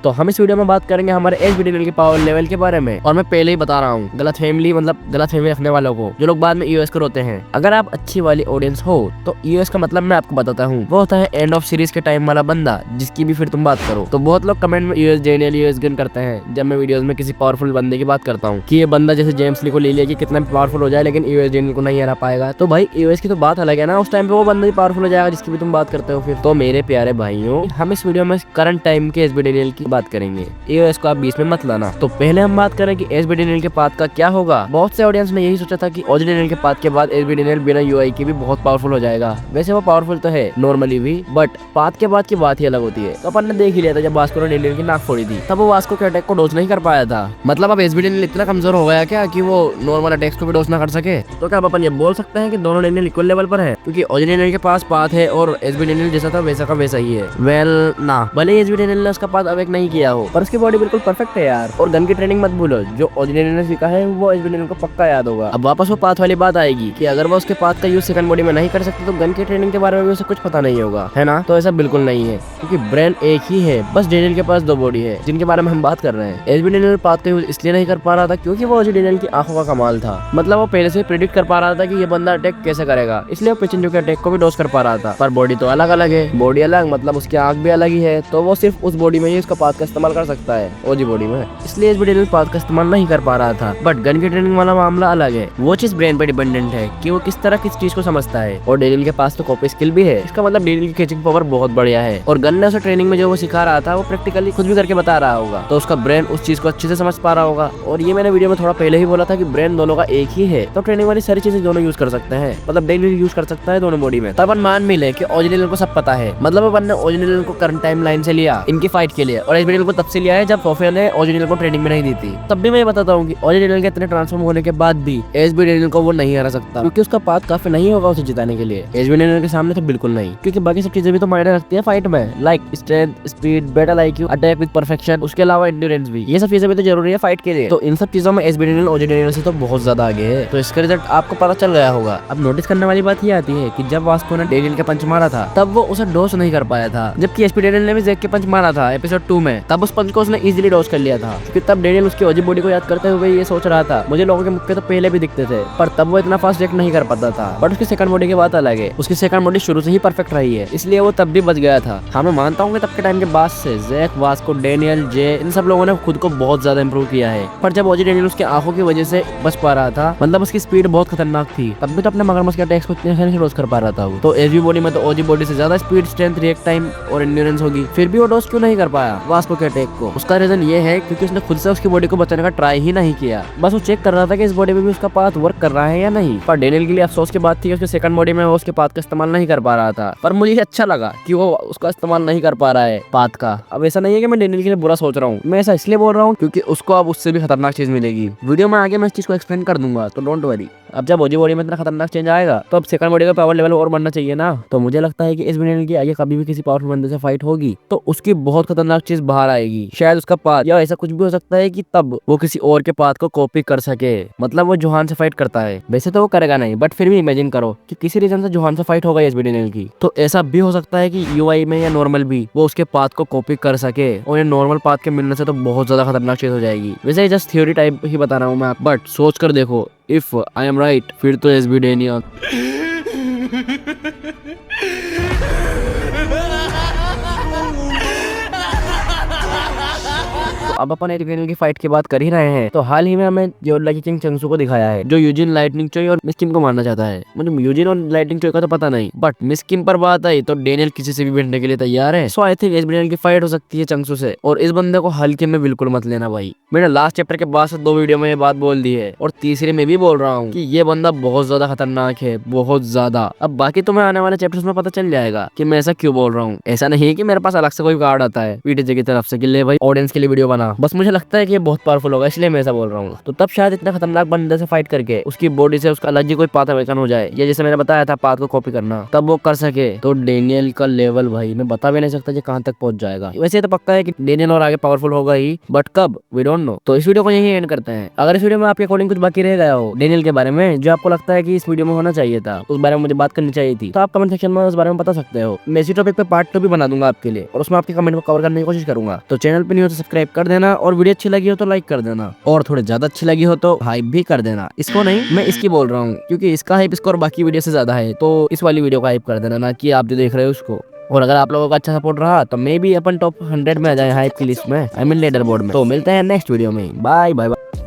तो हम इस वीडियो में बात करेंगे हमारे एसबीडीएल के पावर लेवल के बारे में। और मैं पहले ही बता रहा हूँ, गलत फहमी रखने वालों को, जो लोग बाद में यूएस को रोते हैं। अगर आप अच्छी वाली ऑडियंस हो तो यूएस का मतलब मैं आपको बताता हूँ, वो होता है एंड ऑफ सीरीज के टाइम वाला बंदा, जिसकी भी फिर तुम बात करो। तो बहुत लोग कमेंट में यूएस जेनियल यूएस गन करते हैं जब मैं वीडियोस में किसी पावरफुल बंदे की बात करता हूँ कि ये बंदा जैसे जेम्स ली को ले लिया कि कितना पावरफुल हो जाए, लेकिन यूएस जेनियल को नहीं हरा पाएगा। तो भाई यूएस की तो बात अलग है ना, उस टाइम पे वो बंदा ही पावरफुल हो जाएगा जिसकी भी तुम बात करते हो। फिर तो मेरे प्यारे भाइयों, हम इस वीडियो में करंट टाइम के एसबीडीएल की बात करेंगे, यूएस को आप बीच में मत लाना। तो पहले हम बात करें कि एसबीडीएल के पाथ का क्या होगा। बहुत से ऑडियंस ने यही सोचा था कि ओजीडीएल के पाथ के बाद एसबीडीएल बिना यूआई के भी बहुत पावरफुल हो जाएगा। वैसे वो पावरफुल तो है नॉर्मली भी, बट पाथ के बाद की बात ही अलग होती है। तो अपन ने देख ही लिया था जब वास्को ने डेनियल की नाक फोड़ी थी, तब वो वास्को के अटैक को डोज नहीं कर पाया था। मतलब अब एसबीडीएल इतना कमजोर हो गया क्या कि वो नॉर्मल अटैक्स को भी डोज ना कर सके? तो क्या अपन ये बोल सकते हैं कि दोनों डेनियल इक्वल लेवल पर है, क्योंकि ओजीडीएल के पास पाथ है और एसबीडीएल जैसा था वैसा का वैसा ही है। वेल ना, भले एसबीडीएल ने उसका पाथ अवेक नहीं किया हो, पर उसकी बॉडी बिल्कुल परफेक्ट है यार। और गन की ट्रेनिंग मत भूलो, जो ओजीडीएल ने सीखा है वो एसबीडीएल को पक्का याद होगा। अब वापस वो पाथ वाली बात आएगी कि अगर वो उसके पाथ का यूज सेकंड बॉडी में नहीं कर सकते तो गन की ट्रेनिंग के बारे में भी उसे कुछ पता नहीं होगा, है ना? तो ऐसा बिल्कुल नहीं है, क्योंकि ब्रेन एक ही है, बस डेनियल के पास दो बॉडी है जिनके बारे में हम बात कर रहे हैं। एसबीडीएल पाथ का यूज इसलिए नहीं कर पा रहा था क्योंकि वो ओजीडीएल की आंखों का कमाल था। मतलब वो पहले से प्रेडिक्ट कर पा रहा था कि ये बंदा अटैक कैसे करेगा, इसलिए वो पेचेंजो के अटैक को भी डोज कर पा रहा था। पर बॉडी तो अलग अलग है, बॉडी अलग मतलब उसकी आंख भी अलग ही है, तो वो सिर्फ उस बॉडी में ही उसका पाथ का इस्तेमाल कर सकता है, ओजी बॉडी में। इसलिए एसबीडीएल पाथ का इस्तेमाल नहीं कर पा रहा था। बट गन की ट्रेनिंग वाला मामला अलग है, वो चीज ब्रेन पे डिपेंडेंट है कि वो किस तरह किस चीज को समझता है। और डेनियल के पास तो कॉपी स्किल भी है, इसका मतलब डेनियल की कैचिंग पावर बहुत बढ़िया है। और गन ने उसे ट्रेनिंग में जो वो सिखा रहा था वो प्रैक्टिकली खुद भी करके बता रहा होगा, तो उसका ब्रेन उस चीज को अच्छे से समझ पा रहा होगा। और ये मैंने वीडियो में थोड़ा पहले ही बोला था कि ब्रेन दोनों का एक ही है, तो ट्रेनिंग वाली सारी चीजें दोनों यूज कर सकते हैं, मतलब डेनियल यूज कर सकता है दोनों बॉडी में। तब अपन मान मिले कि ओजीडीएल को सब पता है, मतलब अपन ने ओजीडीएल को करंट टाइम लाइन से लिया इनकी फाइट के लिए, और एसबीडीएल को तब से लिया है जब सोफिया ने ओजीडीएल को ट्रेनिंग में नहीं दी थी। तब भी मैं बताता हूँ कि ओजीडीएल के इतने ट्रांसफॉर्म होने के बाद भी एसबीडीएल को वो नहीं हरा सकता, क्योंकि उसका पाथ काफी नहीं होगा उसे जिताने के लिए। एसबीडीएल के सामने तो बिल्कुल नहीं, क्योंकि बाकी सब चीजें भी तो मायने रखती है फाइट में, like strength, speed, battle IQ, attack with perfection, उसके अलावा एंड्योरेंस भी। ये सब चीजें भी तो जरूरी है फाइट के लिए। तो इन सब चीजों में एसबीडीएल ओजीडीएल से तो बहुत ज्यादा आगे है। तो इसका रिजल्ट आपको पता चल गया होगा। अब नोटिस करने वाली बात ये आती है कि जब वास्को ने डेनियल के पंच मारा था तब वो उसे डोज नहीं कर पाया था, जबकि एसबीडीएल ने भी जैक के पंच मारा था एपिसोड 2 में, तब उस पंच को उसने इजीली डोज कर लिया था। क्योंकि तब डेनियल उसकी ओजी बॉडी को याद करते हुए ये सोच रहा था, मुझे लोगों के मुक्के तो पहले भी दिखते थे, पर तब वो इतना फास्ट रिएक्ट नहीं कर पाता था। बट उसकी सेकंड बॉडी की बात अलग है, उसकी सेकंड बॉडी शुरू से ही परफेक्ट रही है, इसलिए वो तब भी बच गया था। हाँ, मैं मानता हूँ कि तब के टाइम के बाद से जैक, वास्को, डेनियल, जे, इन सब लोगों ने खुद को बहुत ज्यादा इंप्रूव किया है। पर जब ओजी डेनियल उसके आंखों की वजह से बच पा रहा था, मतलब उसकी स्पीड बहुत खतरनाक थी, तब भी तो अपने मगरमच्छ के अटैक्स को इतने आसानी से डोज कर पा रहा था। तो एसबी बॉडी में तो ओजी बॉडी से ज्यादा स्पीड, स्ट्रेंथ, रिएक्ट टाइम और एंड्योरेंस होगी, फिर भी वो डोज क्यों नहीं कर पाया वास्को के अटैक को? उसका रीजन ये है क्योंकि उसने खुद से उसकी बॉडी को बचाने का ट्राई ही नहीं किया, बस वो चेक कर रहा था कि इस बॉडी में भी उसका पाथ वर्क कर रहा है या नहीं। पर डेनियल के लिए अफसोस की बात थी कि उसके सेकंड बॉडी में वो उसके पाथ का इस्तेमाल नहीं कर पा रहा था। पर मुझे अच्छा लगा कि वो उसका इस्तेमाल नहीं कर पा रहा है पाथ का। अब ऐसा नहीं है कि मैं डेनियल के लिए बुरा सोच रहा हूँ, मैं ऐसा इसलिए बोल रहा हूँ क्योंकि उसको अब उससे भी खतरनाक चीज मिलेगी। वीडियो में आगे मैं इस चीज को एक्सप्लेन कर दूंगा, तो डोंट वरी। अब जब ओजी बॉडी में इतना खतरनाक चेंज आएगा तो अब सेकंड बॉडी का पावर लेवल और बढ़ना चाहिए ना। तो मुझे लगता है कि इस डेनियल की आगे कभी भी किसी पावरफुल बंदे से फाइट होगी तो उसकी बहुत खतरनाक चीज बाहर आएगी, शायद उसका पाथ, या ऐसा कुछ भी हो सकता है कि तब वो किसी और के पाथ को कॉपी कर सके। मतलब वो जोहान से फाइट करता है, वैसे तो वो करेगा नहीं, बट फिर भी इमेजिन करो कि किसी रीजन से जोहान से फाइट होगा एसबी डेनियल की, तो ऐसा भी हो सकता है कि यूआई में या नॉर्मल भी वो उसके पाथ को कॉपी कर सके, और ये नॉर्मल पाथ के मिलने से तो बहुत ज्यादा खतरनाक चीज हो जाएगी। वैसे जस्ट थ्योरी टाइप ही बता रहा हूँ मैं, बट सोच कर देखो, इफ आई एम राइट फिर तो एसबी डेनियल। अब अपन एरिगेनियल की फाइट की बात कर ही रहे हैं, तो हाल ही में हमें जियोला की किंग चंगसू को दिखाया है, जो यूजिन, लाइटनिंग चोई और मिस किम को मारना चाहता है। मुझे यूजिन और लाइटनिंग चोई का तो पता नहीं, बट मिस किम पर बात आई तो डेनियल किसी से भी भिड़ने के लिए तैयार है। सो आई थिंक एसबीडीएल की फाइट हो सकती है चंगसू से, और इस बंदे को हल्के में बिल्कुल मत लेना भाई। मैंने लास्ट चैप्टर के बाद से 2 वीडियो में ये बात बोल दी है, और तीसरे में भी बोल रहा हूँ कि ये बंदा बहुत ज्यादा खतरनाक है, बहुत ज्यादा। अब बाकी तुम्हें आने वाले चैप्टर्स में पता चल जाएगा कि मैं ऐसा क्यों बोल रहा हूँ। ऐसा नहीं है कि मेरे पास अलग से कोई कार्ड आता है पीटीजे की तरफ से कि ले भाई ऑडियंस के लिए वीडियो बना, था, बस मुझे लगता है कि ये बहुत पावरफुल होगा, इसलिए मैं ऐसा बोल रहा हूँ। तो तब शायद इतना खतरनाक बंदे से फाइट करके उसकी बॉडी से उसका अलग ही कोई पाथ अवेकन हो जाए, या जैसे मैंने बताया था पाथ को कॉपी करना, तब वो कर सके। तो डेनियल का लेवल भाई मैं बता भी नहीं सकता कि कहाँ तक पहुंच जाएगा। वैसे तो पक्का है कि डेनियल और आगे पावरफुल होगा ही, बट कब वी डोंट नो। तो इस वीडियो को यही एंड करते हैं। अगर इस वीडियो में आपके अकॉर्डिंग कुछ बाकी रह गया हो डेनियल के बारे में जो आपको लगता है कि इस वीडियो में होना चाहिए था, उस बारे में मुझे बात करनी चाहिए थी, तो आप कमेंट सेक्शन में उस बारे में बता सकते हो। मैं इसी टॉपिक पे पार्ट 2 भी बना दूंगा आपके लिए, और उसमें आपके कमेंट को कवर करने की कोशिश करूंगा। तो चैनल पे नहीं हो तो सब्सक्राइब कर देना, और वीडियो अच्छी लगी हो तो लाइक कर देना, और थोड़ी ज्यादा अच्छी लगी हो तो हाइप भी कर देना। इसको नहीं, मैं इसकी बोल रहा हूँ, क्योंकि इसका हाइप इसको और बाकी वीडियो से ज्यादा है, तो इस वाली वीडियो का हाइप कर देना, ना कि आप जो देख रहे हो उसको। और अगर आप लोगों का अच्छा सपोर्ट रहा तो मे भी अपन टॉप 100 में आ जाए हाइप की लिस्ट में, आई मीन लीडर बोर्ड में। तो मिलते हैं नेक्स्ट वीडियो में, बाय बाय।